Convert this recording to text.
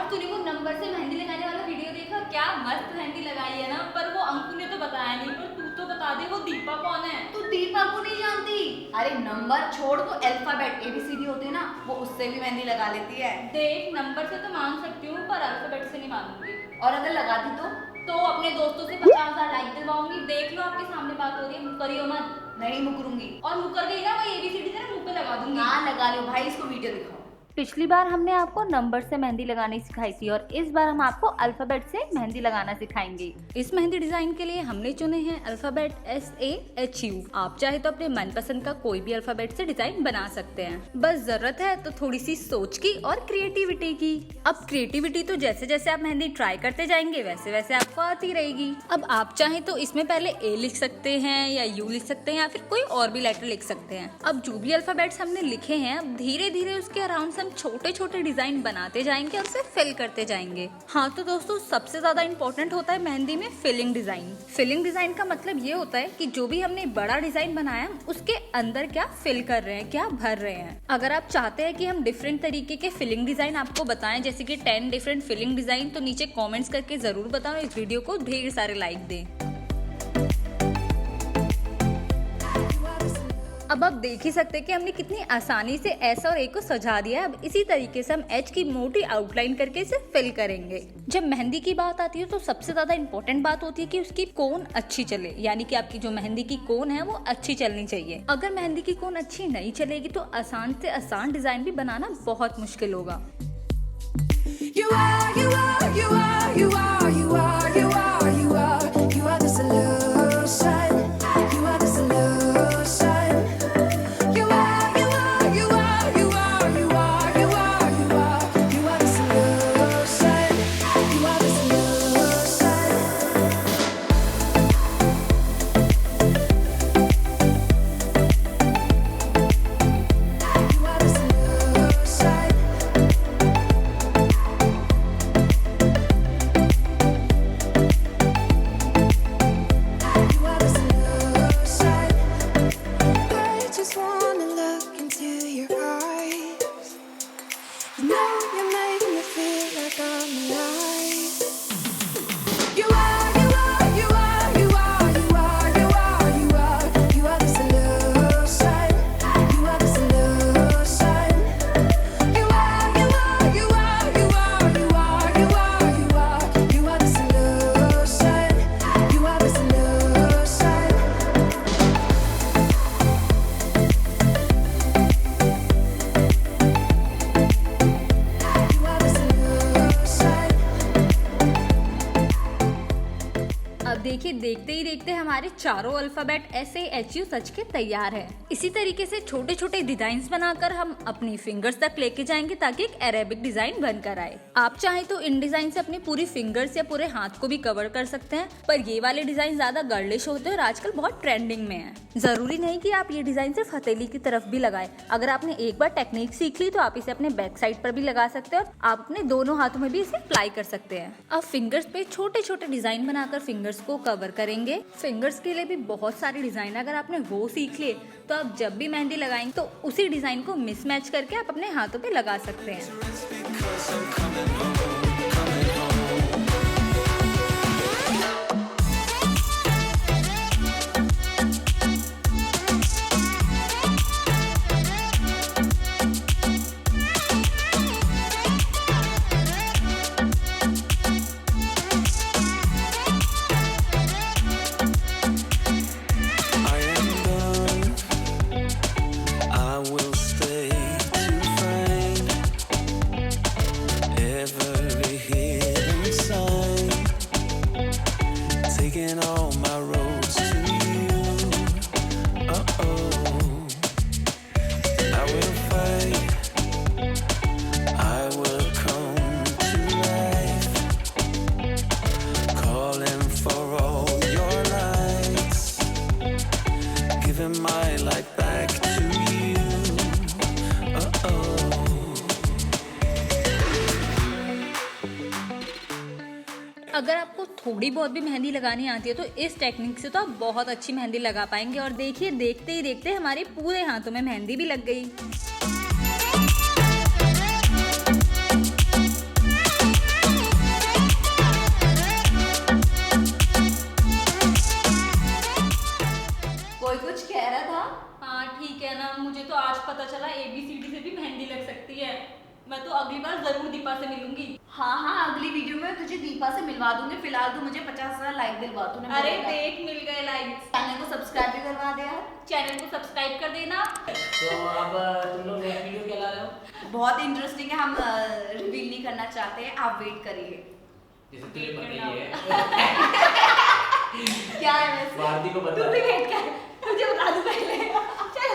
यार तूने वो नंबर से मेहंदी लगाने वाला वीडियो देखा? क्या मस्त मेहंदी लगाई है ना। पर वो अंकु ने तो बताया नहीं, पर तू तो बता दे वो दीपा कौन है। तू दीपा को नहीं जानती? अरे नंबर छोड़, वो अल्फाबेट ABCD होते हैं ना, वो उससे भी मेहंदी लगा लेती है। देख, नंबर से तो मान सकती हूँ पर अल्फाबेट से नहीं मानूंगी। और अगर लगाती तो अपने दोस्तों से 50,000 लाइक दिलवाऊंगी। देख लो आपके सामने बात हो रही है, मुकरियो मत। नहीं मुकरूंगी। और मुकर गई ना, मैं ABCD तेरे मुंह पे लगा दूंगी। हाँ लगा लो भाई, इसको वीडियो दिखाओ। पिछली बार हमने आपको नंबर से मेहंदी लगानी सिखाई थी और इस बार हम आपको अल्फाबेट से मेहंदी लगाना सिखाएंगे। इस मेहंदी डिजाइन के लिए हमने चुने हैं अल्फाबेट SAHU। आप चाहे तो अपने मनपसंद का कोई भी अल्फाबेट से डिजाइन बना सकते हैं। बस जरूरत है तो थोड़ी सी सोच की और क्रिएटिविटी की। अब क्रिएटिविटी तो जैसे जैसे आप मेहंदी ट्राई करते जाएंगे वैसे वैसे आपको आती रहेगी। अब आप चाहे तो इसमें पहले A लिख सकते हैं या U लिख सकते हैं या फिर कोई और भी लेटर लिख सकते हैं। अब जो भी अल्फाबेट्स हमने लिखे हैं, अब धीरे धीरे उसके अराउंड छोटे छोटे डिजाइन बनाते जाएंगे और उसे फिल करते जाएंगे। हाँ तो दोस्तों, सबसे ज्यादा इंपॉर्टेंट होता है मेहंदी में फिलिंग डिजाइन। फिलिंग डिजाइन का मतलब ये होता है कि जो भी हमने बड़ा डिजाइन बनाया उसके अंदर क्या फिल कर रहे हैं, क्या भर रहे हैं। अगर आप चाहते हैं कि हम डिफरेंट तरीके के फिलिंग डिजाइन आपको बताएं, जैसे कि 10 डिफरेंट फिलिंग डिजाइन, तो नीचे कॉमेंट्स करके जरूर बताओ। इस वीडियो को ढेर सारे लाइक दें। अब आप देख ही सकते हैं कि हमने कितनी आसानी से S और A को सजा दिया है। अब इसी तरीके से हम H की मोटी आउटलाइन करके इसे फिल करेंगे। जब मेहंदी की बात आती है तो सबसे ज्यादा इंपॉर्टेंट बात होती है कि उसकी कोन अच्छी चले, यानी कि आपकी जो मेहंदी की कोन है वो अच्छी चलनी चाहिए। अगर मेहंदी की कोन अच्छी नहीं चलेगी तो आसान से आसान डिजाइन भी बनाना बहुत मुश्किल होगा। देखिए, देखते ही देखते हमारे चारों अल्फाबेट SAHU सच के तैयार है। इसी तरीके से छोटे छोटे डिजाइन बनाकर हम अपनी फिंगर्स तक लेके जाएंगे ताकि एक अरेबिक डिजाइन बनकर आए। आप चाहे तो इन डिजाइन से अपनी पूरी फिंगर्स या पूरे हाथ को भी कवर कर सकते हैं, पर ये वाले डिजाइन ज्यादा गर्लिश होते हैं और आजकल बहुत ट्रेंडिंग में है। जरूरी नहीं कि आप ये डिजाइन सिर्फ हथेली की तरफ भी लगाएं। अगर आपने एक बार टेक्निक सीख ली तो आप इसे अपने बैक साइड पर भी लगा सकते हैं और आप अपने दोनों हाथों में भी इसे अप्लाई कर सकते हैं। अब फिंगर्स पे छोटे छोटे डिजाइन बनाकर फिंगर्स को कवर करेंगे। फिंगर्स के लिए भी बहुत सारे डिजाइन, अगर आपने वो सीख लिए तो आप जब भी मेहंदी लगाएंगे तो उसी डिजाइन को मिसमैच करके आप अपने हाथों पे लगा सकते हैं। अगर आपको थोड़ी बहुत भी मेहंदी लगानी आती है तो इस टेक्निक से तो आप बहुत अच्छी मेहंदी लगा पाएंगे। और देखिए, देखते ही देखते हमारे पूरे हाथों में मेहंदी भी लग गई। ठीक है ना, मुझे तो आज पता चला ABCD से भी मेहंदी लग सकती है। मैं तो अगली बार जरूर दीपा से मिलूंगी। हाँ हाँ, अगली वीडियो में तुझे दीपा से मिलवा दूंगी। फिलहाल तू मुझे 50,000 लाइक दिलवा। तूने अरे बोला था। देख, मिल गए लाइक्स। चैनल को सब्सक्राइब भी करवा दे यार। चैनल को सब्सक्राइब कर देना। तो अब तुम लोग नेक्स्ट वीडियो क्या ला रहे हो? बहुत इंटरेस्टिंग है, हम रिवील नहीं करना चाहते हैं, आप वेट करिए। जैसे तुझे पता ही है। क्या है वैसे? भारती को तू पता भी है। वेट कर, तुझे बता दूं पहले। चल।